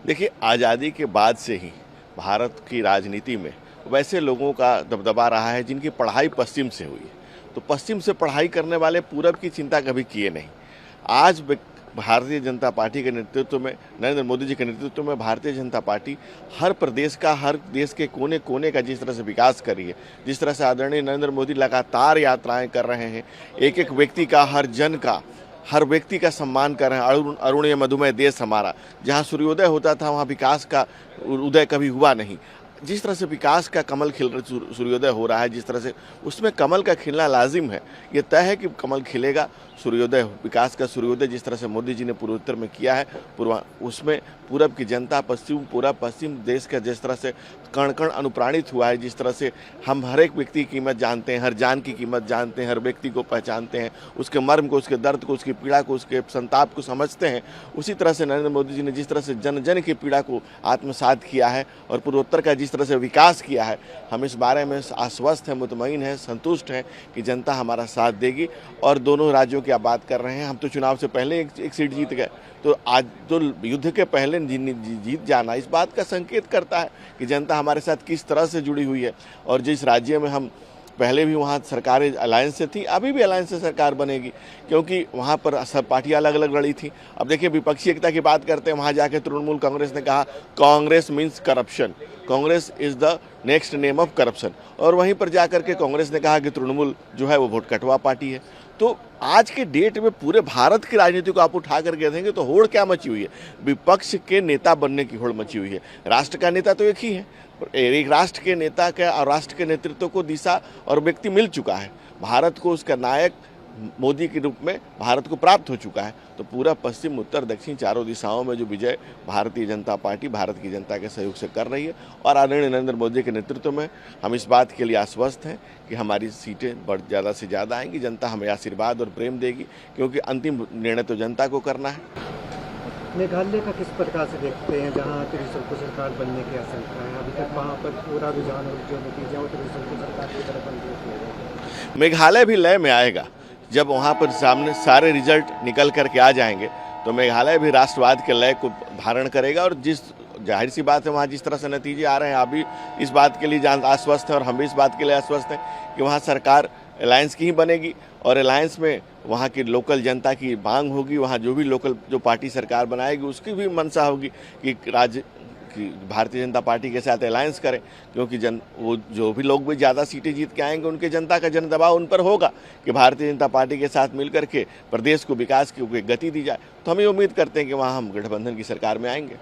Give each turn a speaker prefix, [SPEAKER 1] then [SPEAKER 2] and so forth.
[SPEAKER 1] देखिए, आज़ादी के बाद से ही भारत की राजनीति में वैसे लोगों का दबदबा रहा है जिनकी पढ़ाई पश्चिम से हुई है। तो पश्चिम से पढ़ाई करने वाले पूरब की चिंता कभी किए नहीं। आज भारतीय जनता पार्टी के नेतृत्व में, नरेंद्र मोदी जी के नेतृत्व में भारतीय जनता पार्टी हर प्रदेश का, हर देश के कोने कोने का जिस तरह से विकास कर रही है, जिस तरह से आदरणीय नरेंद्र मोदी लगातार यात्राएं कर रहे हैं, एक एक व्यक्ति का, हर जन का, हर व्यक्ति का सम्मान कर रहे हैं। अरुणीय मधुमेह देश हमारा, जहाँ सूर्योदय होता था वहाँ विकास का उदय कभी हुआ नहीं। जिस तरह से विकास का कमल खिल सूर्योदय हो रहा है, जिस तरह से उसमें कमल का खिलना लाजिम है, ये तय है कि कमल खिलेगा, सूर्योदय, विकास का सूर्योदय जिस तरह से मोदी जी ने पूर्वोत्तर में किया है, उसमें पूरब की जनता, पश्चिम देश का जिस तरह से कण कण अनुप्राणित हुआ है, जिस तरह से हम हर एक व्यक्ति की कीमत जानते हैं, हर जान की कीमत जानते हैं, हर व्यक्ति को पहचानते हैं, उसके मर्म को, उसके दर्द को, उसकी पीड़ा को, उसके संताप को समझते हैं। उसी तरह से नरेंद्र मोदी जी ने जिस तरह से जन जन की पीड़ा को आत्मसात किया है और पूर्वोत्तर का जिस तरह से विकास किया है, हम इस बारे में आश्वस्त हैं, मुतमईन हैं, संतुष्ट हैं कि जनता हमारा साथ देगी। और दोनों राज्यों की आप बात कर रहे हैं, हम तो चुनाव से पहले एक सीट जीत गए, तो आज तो युद्ध के पहले जीत जाना इस बात का संकेत करता है कि जनता हमारे साथ किस तरह से जुड़ी हुई है। और जिस राज्य में हम पहले भी वहाँ सरकारें अलायंस से थी, अभी भी अलायंस से सरकार बनेगी, क्योंकि वहाँ पर सब पार्टियाँ अलग अलग लड़ी थी। अब देखिए, विपक्षी एकता की बात करते हैं, वहाँ जाके तृणमूल कांग्रेस ने कहा Congress means corruption, Congress is the next name of corruption. और वहीं पर जाकर के कांग्रेस ने कहा कि तृणमूल जो है वो वोट कटवा पार्टी है। तो आज के डेट में पूरे भारत की राजनीति को आप उठा करके देखेंगे तो होड़ क्या मची हुई है, विपक्ष के नेता बनने की होड़ मची हुई है। राष्ट्र का नेता तो एक ही है, एक राष्ट्र के नेता का और राष्ट्र के नेतृत्व को दिशा और व्यक्ति मिल चुका है। भारत को उसका नायक मोदी के रूप में भारत को प्राप्त हो चुका है। तो पूरा पश्चिम, उत्तर, दक्षिण, चारों दिशाओं में जो विजय भारतीय जनता पार्टी भारत की जनता के सहयोग से कर रही है, और आदरणीय नरेंद्र मोदी के नेतृत्व में हम इस बात के लिए आश्वस्त हैं कि हमारी सीटें ज़्यादा से ज़्यादा आएंगी। जनता हमें आशीर्वाद और प्रेम देगी, क्योंकि अंतिम निर्णय तो जनता को करना है।
[SPEAKER 2] मेघालय का किस प्रकार से देखते हैं, जहाँ त्रिशूल को सरकार बनने की आशंका है? अभी तक वहाँ पर पूरा रुझान और जो नतीजा वो त्रिशूल को सरकार की तरफ बन रही है।
[SPEAKER 1] मेघालय भी लय में आएगा। जब वहाँ पर सामने सारे रिजल्ट निकल करके आ जाएंगे तो मेघालय भी राष्ट्रवाद के लय को धारण करेगा। और जाहिर सी बात है, वहाँ जिस तरह से नतीजे आ रहे हैं, अभी इस बात के लिए आश्वस्त हैं और हम भी इस बात के लिए आश्वस्त हैं कि वहाँ सरकार अलायंस की ही बनेगी। और अलायंस में वहाँ की लोकल जनता की मांग होगी, वहाँ जो भी लोकल जो पार्टी सरकार बनाएगी उसकी भी मंशा होगी कि भारतीय जनता पार्टी के साथ अलायंस करें, क्योंकि वो जो भी लोग भी ज़्यादा सीटें जीत के आएंगे उनके जनता का जन दबाव उन पर होगा कि भारतीय जनता पार्टी के साथ मिलकर के प्रदेश को विकास की गति दी जाए। तो हम ये उम्मीद करते हैं कि वहाँ हम गठबंधन की सरकार में आएंगे।